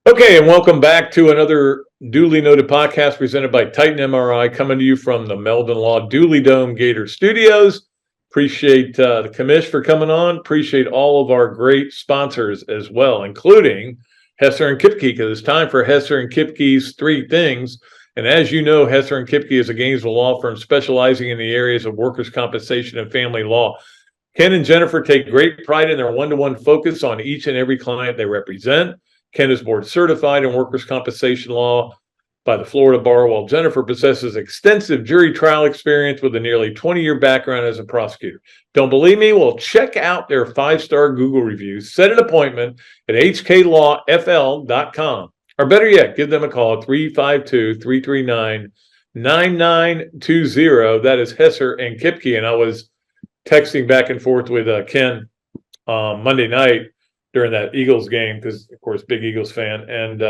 Okay, and welcome back to another duly noted podcast presented by Titan MRI, coming to you from the Meldon Law Dooley Dome Gator Studios. Appreciate the commish for coming on. Appreciate all of our great sponsors as well, including Hesser and Kipke, because it's time for Hesser and Kipke's Three Things. And as you know, Hesser and Kipke is a Gainesville law firm specializing in the areas of workers' compensation and family law. Ken and Jennifer take great pride in their one-to-one focus on each and every client they represent. Ken is board certified in workers' compensation law by the Florida Bar, while Jennifer possesses extensive jury trial experience with a nearly 20-year background as a prosecutor. Don't believe me? Well, check out their 5-star Google reviews. Set an appointment at hklawfl.com. Or better yet, give them a call at 352-339-9920. That is Hesser and Kipke. And I was texting back and forth with Ken Monday night during that Eagles game, because of course, big Eagles fan. And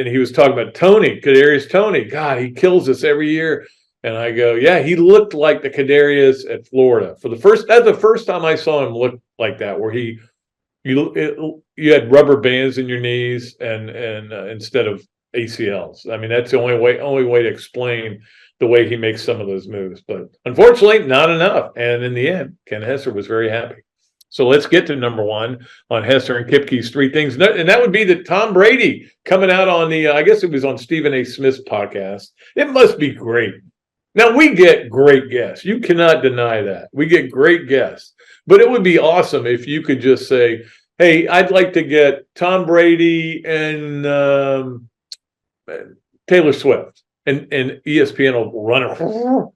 he was talking about Tony, Kadarius Tony. God, he kills us every year. And I go, yeah, he looked like the Kadarius at Florida. That's the first time I saw him look like that, where you had rubber bands in your knees and instead of ACLs. I mean, that's the only way to explain the way he makes some of those moves. But unfortunately, not enough. And in the end, Ken Hesser was very happy. So let's get to number one on Hesser and Kipke's Three Things. And that would be that Tom Brady coming out on I guess it was on Stephen A. Smith's podcast. It must be great. Now, we get great guests. You cannot deny that. We get great guests. But it would be awesome if you could just say, hey, I'd like to get Tom Brady and Taylor Swift. And ESPN will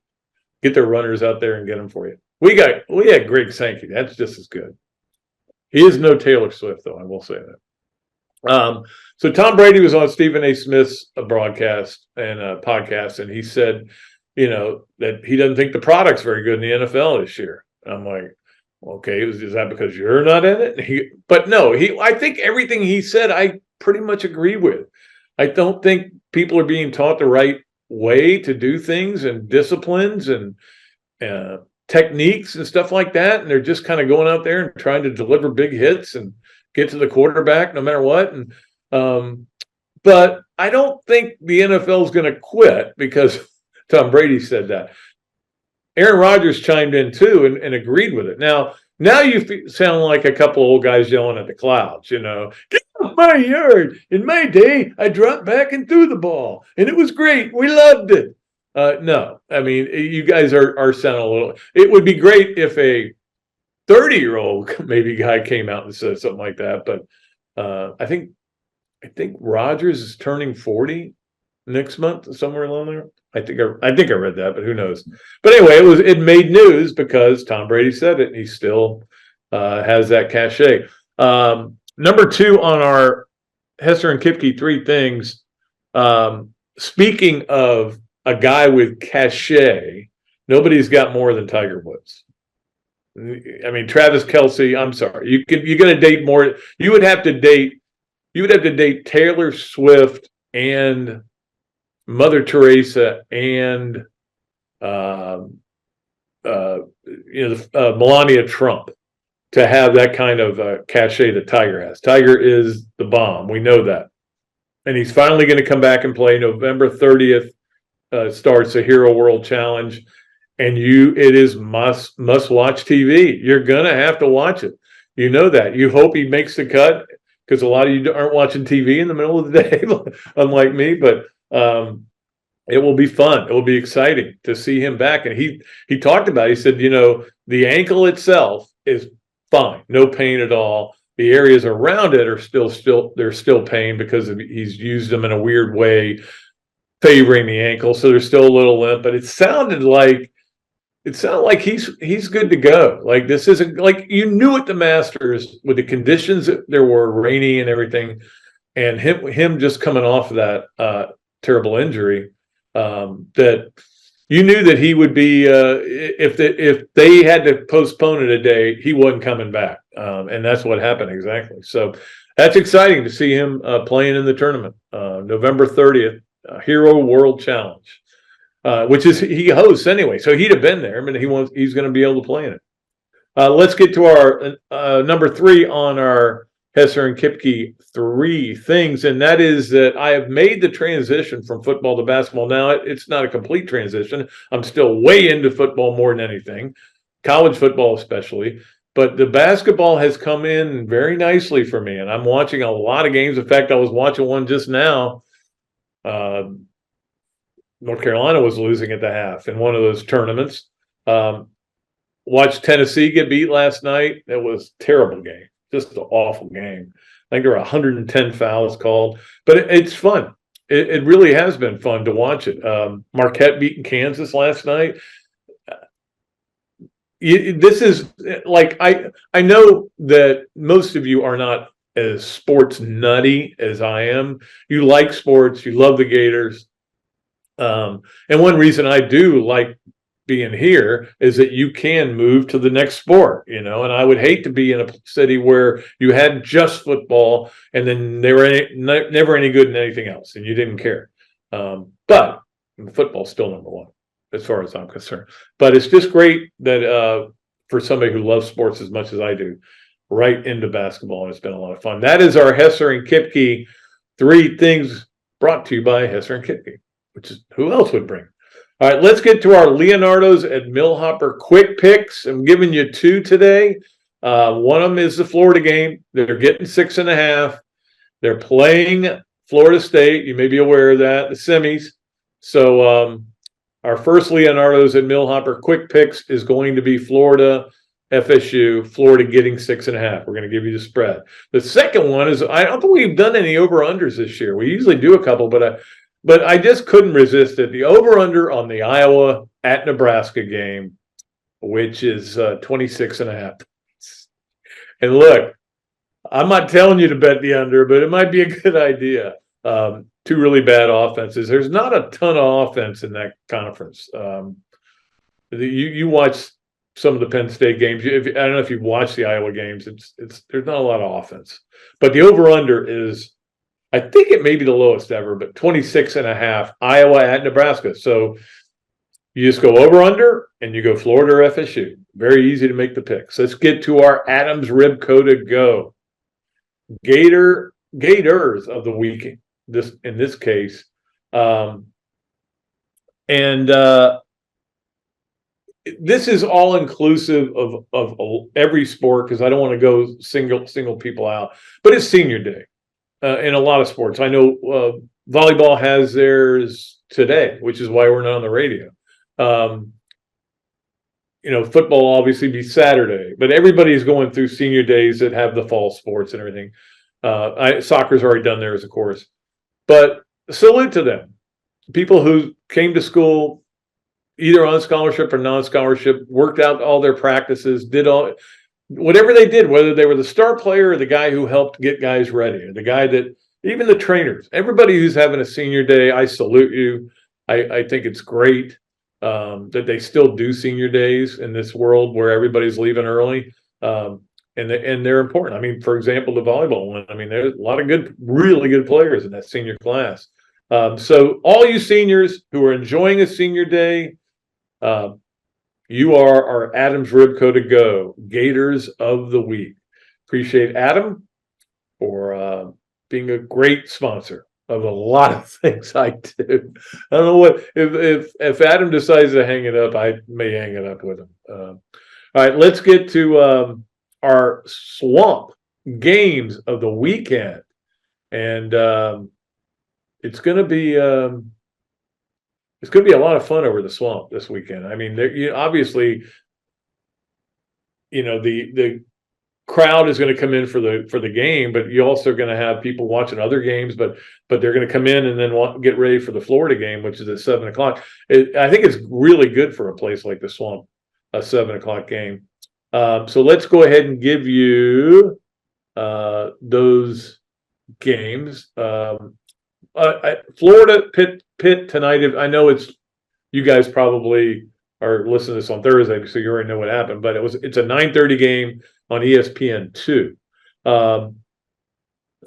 get their runners out there and get them for you. We had Greg Sankey. That's just as good. He is no Taylor Swift, though. I will say that. So Tom Brady was on Stephen A. Smith's broadcast and podcast, and he said, that he doesn't think the product's very good in the NFL this year. I'm like, okay, is that because you're not in it? But no, I think everything he said, I pretty much agree with. I don't think people are being taught the right way to do things and disciplines and techniques and stuff like that, and they're just kind of going out there and trying to deliver big hits and get to the quarterback no matter what. And but I don't think the NFL is going to quit because Tom Brady said that. Aaron Rodgers chimed in too and agreed with it. Now you sound like a couple of old guys yelling at the clouds. Get off my yard. In my day, I dropped back and threw the ball, and it was great. We loved it. No, I mean, you guys are sounding a little. It would be great if a 30-year-old maybe guy came out and said something like that. But I think Rodgers is turning 40 next month, somewhere along there. I think I read that, but who knows? But anyway, it made news because Tom Brady said it, and he still has that cachet. Number two on our Hesser and Kipke Three Things. Speaking of a guy with cachet, nobody's got more than Tiger Woods. I mean, Travis Kelce. I'm sorry, you're going to date more. You would have to date Taylor Swift and Mother Teresa and Melania Trump to have that kind of cachet that Tiger has. Tiger is the bomb. We know that. And he's finally going to come back and play. November 30th starts the Hero World Challenge. And it is must watch TV. You're going to have to watch it. You know that. You hope he makes the cut, because a lot of you aren't watching TV in the middle of the day, unlike me. But it will be fun. It will be exciting to see him back. And he talked about it. He said, the ankle itself is fine, no pain at all. The areas around it are still pain because he's used them in a weird way, favoring the ankle. So there's still a little limp. But it sounded like he's good to go. Like, this isn't like, you knew at the Masters with the conditions that there were, rainy and everything, and him just coming off of that terrible injury, that you knew that he would be, if they had to postpone it a day, he wasn't coming back. And that's what happened exactly. So that's exciting to see him playing in the tournament. November 30th, Hero World Challenge. Which is, he hosts anyway, so he'd have been there. I mean, he's going to be able to play in it. Let's get to our number 3 on our Hesser and Kipke 3 things, and that is that I have made the transition from football to basketball. Now, it's not a complete transition. I'm still way into football more than anything, college football especially, but the basketball has come in very nicely for me, and I'm watching a lot of games. In fact, I was watching one just now. North Carolina was losing at the half in one of those tournaments. Watched Tennessee get beat last night. It was a terrible game, just an awful game. I think there were 110 fouls called, but it's fun. It really has been fun to watch it. Marquette beating Kansas last night. This is like, I know that most of you are not as sports nutty as I am. You like sports. You love the Gators. And one reason I do like being here is that you can move to the next sport, and I would hate to be in a city where you had just football and then they were never any good in anything else and you didn't care. But football's still number one as far as I'm concerned. But it's just great that for somebody who loves sports as much as I do, right into basketball, and it's been a lot of fun. That is our Hesser and Kipke 3 things, brought to you by Hesser and Kipke, which is who else would bring. All right, let's get to our Leonardo's at Millhopper quick picks. I'm giving you 2 today. One of them is the Florida game. They're getting 6.5. They're playing Florida State. You may be aware of that, the semis. So our first Leonardo's at Millhopper quick picks is going to be Florida, FSU, Florida getting 6.5. We're going to give you the spread. The second one is, I don't think we've done any over-unders this year. We usually do a couple, but I just couldn't resist it. The over-under on the Iowa at Nebraska game, which is 26.5. And look, I'm not telling you to bet the under, but it might be a good idea. 2 really bad offenses. There's not a ton of offense in that conference. You watch some of the Penn State games. I don't know if you've watched the Iowa games. There's not a lot of offense. But the over-under is, I think it may be the lowest ever, but 26.5, Iowa at Nebraska. So you just go over under and you go Florida or FSU. Very easy to make the picks. Let's get to our Adams Ribco to go. Gators of the week, in this case. This is all inclusive of every sport, because I don't want to go single people out, but it's senior day. In a lot of sports. I know volleyball has theirs today, which is why we're not on the radio. Football obviously be Saturday, but everybody's going through senior days that have the fall sports and everything. Soccer's already done theirs, of course. But salute to them. People who came to school either on scholarship or non-scholarship, worked out all their practices, did all whatever they did, whether they were the star player or the guy who helped get guys ready, or the guy that, even the trainers, everybody who's having a senior day, I salute you. I think it's great that they still do senior days in this world where everybody's leaving early. And they're important. I mean, for example, the volleyball one, I mean, there's a lot of really good players in that senior class. So all you seniors who are enjoying a senior day, you are our Adam's Ribco to go Gators of the Week. Appreciate Adam for being a great sponsor of a lot of things I do. I don't know what if Adam decides to hang it up, I may hang it up with him. All right, let's get to our swamp games of the weekend, and it's going to be a lot of fun over the swamp this weekend. I mean, obviously, the crowd is going to come in for the game, but you're also going to have people watching other games, but they're going to come in and then get ready for the Florida game, which is at 7:00. I think it's really good for a place like the swamp, a 7:00 game. So let's go ahead and give you those games. Florida Pitt tonight. I know you guys probably are listening to this on Thursday, so you already know what happened. But it's a 9:30 game on ESPN2.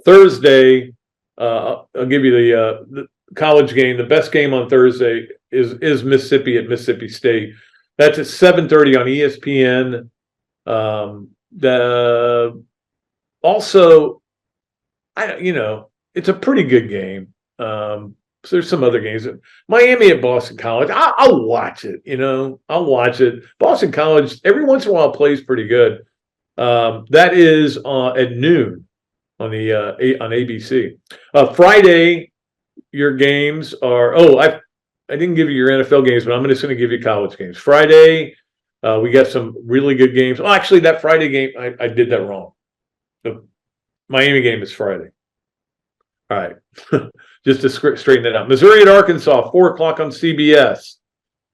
Thursday, I'll give you the college game. The best game on Thursday is Mississippi at Mississippi State. That's at 7:30 on ESPN. It's a pretty good game. So there's some other games. Miami at Boston College. I'll watch it. I'll watch it. Boston College every once in a while plays pretty good. That is at noon on on ABC. Friday, your games are. I didn't give you your NFL games, but I'm just going to give you college games. Friday, we got some really good games. Oh, actually, that Friday game, I did that wrong. The Miami game is Friday. All right, just to straighten it out. Missouri at Arkansas, 4:00 on CBS.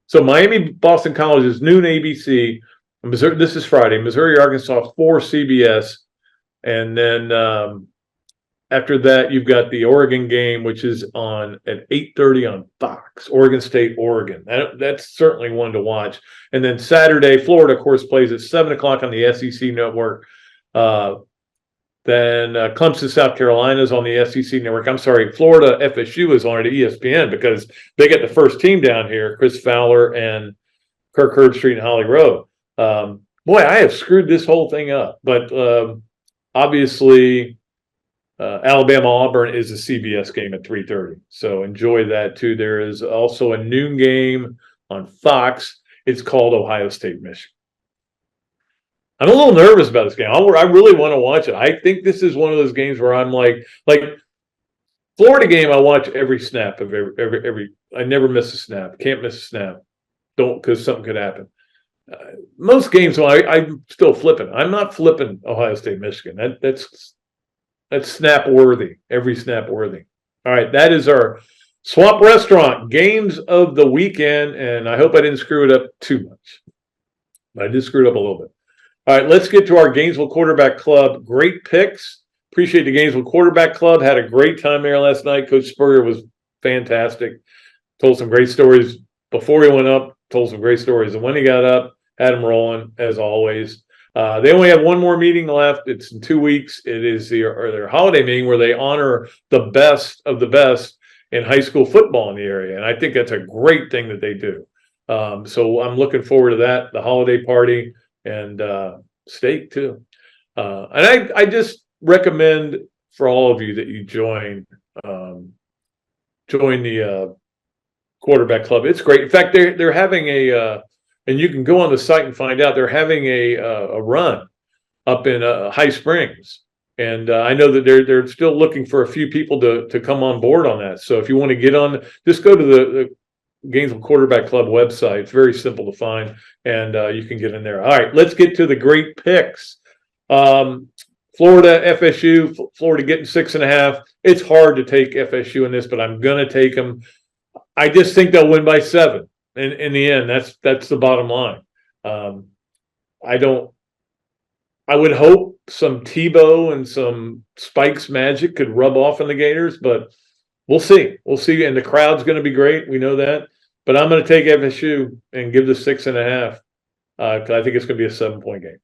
So Miami, Boston College is noon ABC. Missouri, this is Friday. Missouri, Arkansas, 4 CBS. And then after that, you've got the Oregon game, which is on at 8:30 on Fox. Oregon State, Oregon. That's certainly one to watch. And then Saturday, Florida, of course, plays at 7:00 on the SEC network. Then Clemson, South Carolina is on the SEC network. I'm sorry, Florida FSU is on at ESPN because they get the first team down here, Chris Fowler and Kirk Herbstreit and Holly Rowe. Boy, I have screwed this whole thing up. But obviously, Alabama-Auburn is a CBS game at 3:30. So enjoy that, too. There is also a noon game on Fox. It's called Ohio State-Michigan. I'm a little nervous about this game. I really want to watch it. I think this is one of those games where I'm like Florida game. I watch every snap of every. I never miss a snap. Can't miss a snap. Don't, because something could happen. Most games, I'm still flipping. I'm not flipping Ohio State, Michigan. That's snap worthy. Every snap worthy. All right, that is our Swamp Restaurant games of the weekend, and I hope I didn't screw it up too much. But I did screw it up a little bit. All right, let's get to our Gainesville Quarterback Club. Great picks. Appreciate the Gainesville Quarterback Club. Had a great time there last night. Coach Spurrier was fantastic. Told some great stories before he went up. Told some great stories. And when he got up, had him rolling, as always. They only have one more meeting left. It's in 2 weeks. It is their holiday meeting where they honor the best of the best in high school football in the area. And I think that's a great thing that they do. So I'm looking forward to that, the holiday party. And steak too. And I just recommend for all of you that you join the Quarterback Club. It's great. In fact, they're having and you can go on the site and find out, they're having a run up in High Springs. And I know that they're still looking for a few people to come on board on that. So if you want to get on, just go to the Gainesville Quarterback Club website. It's very simple to find, and you can get in there. All right, let's get to the great picks. Florida, FSU, Florida getting 6.5. It's hard to take FSU in this, but I'm going to take them. I just think they'll win by 7. In the end, that's the bottom line. I would hope some Tebow and some Spike's magic could rub off on the Gators, but we'll see. We'll see. And the crowd's going to be great. We know that. But I'm going to take FSU and give the 6.5 because I think it's going to be a 7-point game.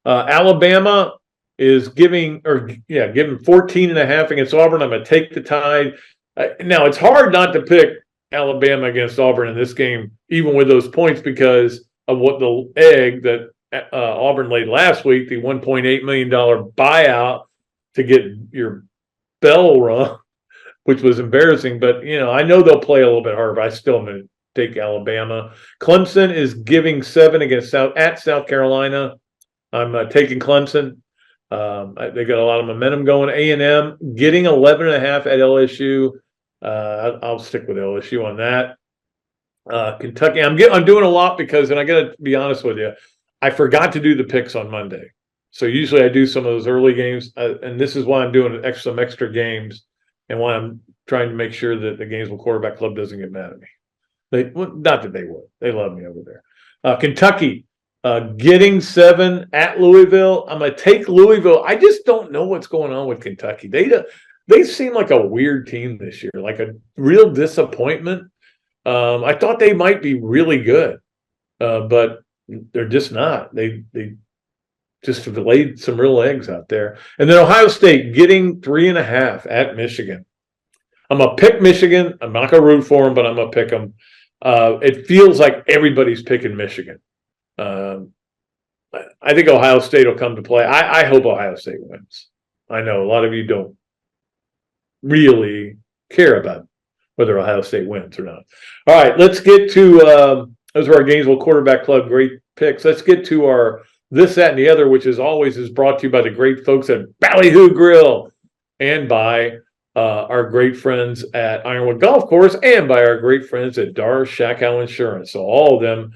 Alabama is giving 14.5 against Auburn. I'm going to take the Tide. Now, it's hard not to pick Alabama against Auburn in this game, even with those points, because of what the egg that Auburn laid last week, the $1.8 million buyout to get your bell rung, which was embarrassing. But, I know they'll play a little bit harder, but I still am going to take Alabama. Clemson is giving 7 against South Carolina. I'm taking Clemson. They got a lot of momentum going. A&M getting 11.5 at LSU. I'll stick with LSU on that. Kentucky, I'm doing a lot because, and I got to be honest with you, I forgot to do the picks on Monday. So usually I do some of those early games, and this is why I'm doing some extra games, and why I'm trying to make sure that the Gainesville Quarterback Club doesn't get mad at me. Not that they would. They love me over there. Kentucky getting 7 at Louisville. I'm going to take Louisville. I just don't know what's going on with Kentucky. They seem like a weird team this year, like a real disappointment. I thought they might be really good, but they're just not. They just have laid some real eggs out there. And then Ohio State getting 3.5 at Michigan. I'm going to pick Michigan. I'm not going to root for them, but I'm going to pick them. It feels like everybody's picking Michigan. I think Ohio State will come to play. I hope Ohio State wins. I know a lot of you don't really care about whether Ohio State wins or not. All right, let's get to those are our Gainesville Quarterback Club great picks. Let's get to our This, That, and the Other, which is brought to you by the great folks at Ballyhoo Grill and by our great friends at Ironwood Golf Course and by our great friends at Dar Shakow Insurance. So all of them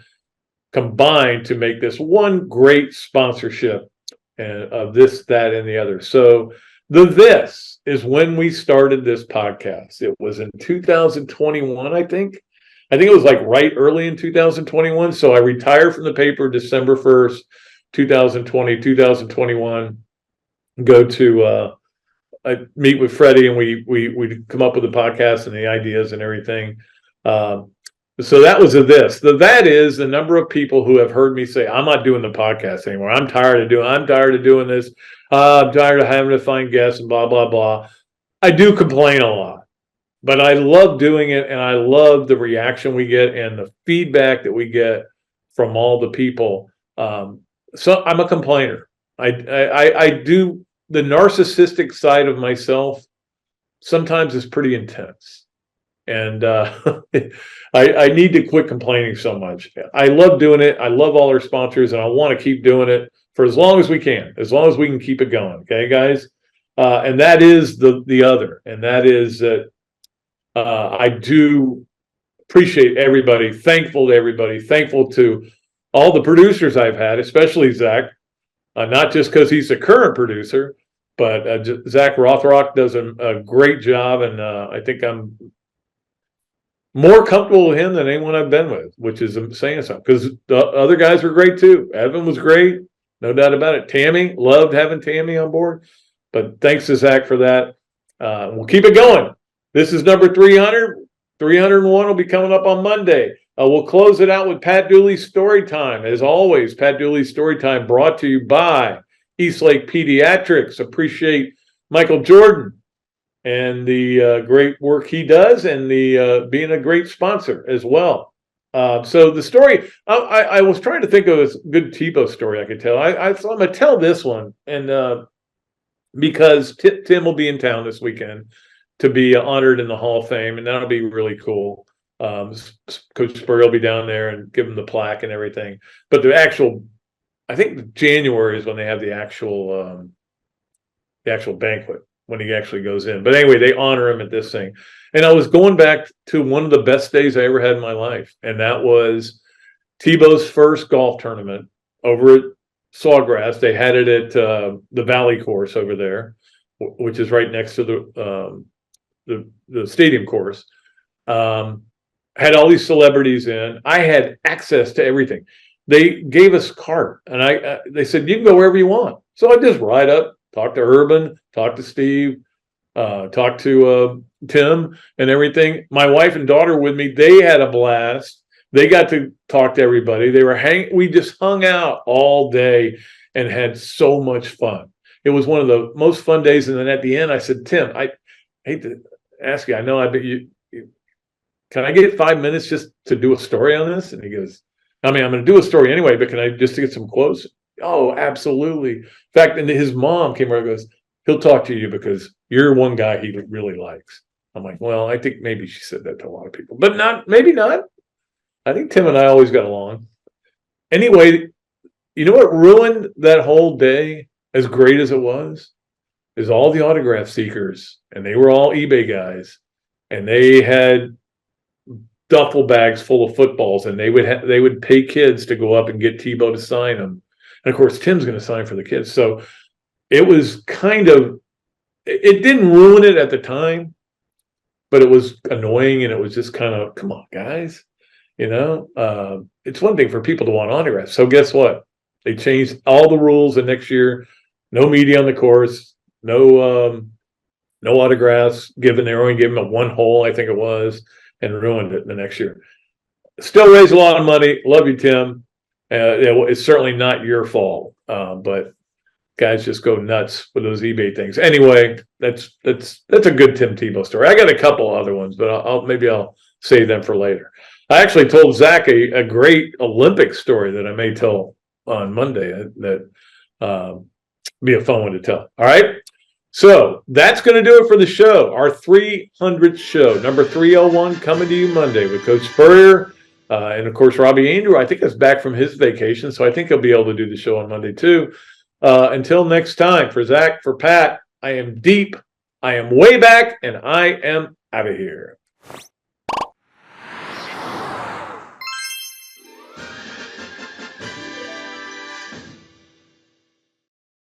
combined to make this one great sponsorship of This, That, and the Other. So this is when we started this podcast. It was in 2021, I think. I think it was like right early in 2021. So I retired from the paper December 1st, 2020, 2021. Go to I meet with Freddie, and we come up with the podcast and the ideas and everything. So that was this. That is the number of people who have heard me say, I'm not doing the podcast anymore. I'm tired of doing this. I'm tired of having to find guests and blah, blah, blah. I do complain a lot, but I love doing it. And I love the reaction we get and the feedback that we get from all the people. So I'm a complainer. I do the narcissistic side of myself sometimes is pretty intense. And I need to quit complaining so much. I love doing it. I love all our sponsors, and I want to keep doing it for as long as we can, as long as we can keep it going. Okay, guys? And that is the other. And that is that I do appreciate everybody, thankful to everybody, thankful to all the producers I've had, especially Zach, not just because he's the current producer, but Zach Rothrock does a great job. And I think I'm more comfortable with him than anyone I've been with, which is saying something, because the other guys were great too. Evan was great, no doubt about it. Tammy, loved having Tammy on board, but thanks to Zach for that. We'll keep it going. This is number 300. 301 will be coming up on Monday. We'll close it out with Pat Dooley's Storytime. As always, Pat Dooley's Storytime brought to you by Eastlake Pediatrics. Appreciate Michael Jordan and the great work he does, and the being a great sponsor as well. So the story, I was trying to think of a good Tebow story I could tell. So I'm going to tell this one, and because Tim will be in town this weekend to be honored in the Hall of Fame, and that'll be really cool. Coach Spurrier will be down there and give him the plaque and everything. But I think January is when they have the actual banquet, when he actually goes in. But anyway, they honor him at this thing. And I was going back to one of the best days I ever had in my life. And that was Tebow's first golf tournament over at Sawgrass. They had it at the Valley course over there, which is right next to the stadium course. Had all these celebrities in. I had access to everything. They gave us a cart, and they said, you can go wherever you want. So I just ride up, talk to Urban, talk to Steve, talk to Tim and everything. My wife and daughter with me, they had a blast. They got to talk to everybody. We just hung out all day and had so much fun. It was one of the most fun days. And then at the end, I said, Tim, I hate to ask you, I know, I bet you, can I get 5 minutes just to do a story on this? And he goes, I mean, I'm going to do a story anyway, but can I just to get some quotes? Oh, absolutely. In fact, and his mom came over and goes, he'll talk to you because you're one guy he really likes. I'm like, well, I think maybe she said that to a lot of people, but maybe not. I think Tim and I always got along. Anyway, you know what ruined that whole day, as great as it was, is all the autograph seekers, and they were all eBay guys, and they had duffel bags full of footballs, and they would pay kids to go up and get Tebow to sign them. And of course, Tim's going to sign for the kids. So it was it didn't ruin it at the time, but it was annoying, and it was just kind of, come on, guys. It's one thing for people to want autographs. So guess what? They changed all the rules, and next year, no media on the course, no autographs given. They only gave them a one hole, I think it was, and ruined it the next year. Still raised a lot of money. Love you, Tim. It's certainly not your fault, but guys just go nuts with those eBay things. Anyway, that's a good Tim Tebow story. I got a couple other ones, but I'll save them for later. I actually told Zach a great Olympic story that I may tell on Monday that be a fun one to tell. All right. So that's going to do it for the show. Our 300th show, number 301, coming to you Monday with Coach Spurrier. And of course, Robbie Andrew, I think, is back from his vacation. So I think he'll be able to do the show on Monday too. Until next time, for Zach, for Pat, I am deep, I am way back, and I am out of here.